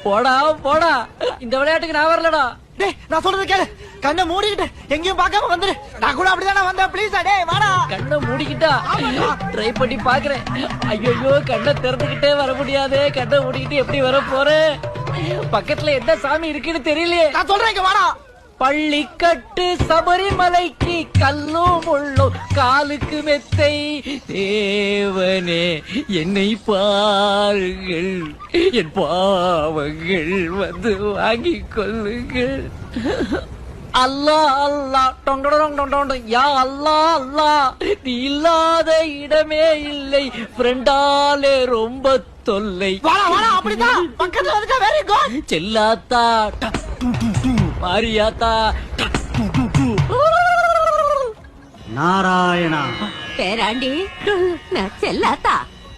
போடா போடா, இந்த விளையாட்டுக்கு நான் வரலடா. டேய் நான் சொல்றது கேளு, கண்ணை மூடிக்கிட்டு எங்கேயும் பார்க்காம வந்துரு. நான் கூட அப்படிதானே வந்தேன், ப்ளீஸ். டேய் வாடா. கண்ணை மூடிக்கிட்டா ட்ரை பண்ணி பாக்குறேன். ஐயோ கண்ணை திறந்துகிட்டே வர முடியாது. கண்ணை மூடிக்கிட்டு எப்படி வர போறேன்? பக்கத்துல என்ன சாமி இருக்குன்னு தெரியலையே. நான் சொல்றேன், இங்க வாடா. பள்ளிக்கட்டு சபரிமலைக்கு கல்லும் முள்ளும் காலுக்கு மெத்தை. தேவனே என்னை பாருங்கள், என் பாவங்கள் வந்து வாங்கிக் கொள்ளுங்கள். அல்லா அல்லா டொண்டொண்டொண்டொண்ட யா அல்லா அல்லா, நீ இல்லாத இடமே இல்லை, ஃப்ரெண்டாலே ரொம்ப தொல்லை. வாடா வாடா, அப்படிதான் பக்கத்துல வந்துட்டா. Very good. செல்லாத்தா மாரியாத்தா. நாராயணா பேராண்டி, நான் செல்லாத்தா.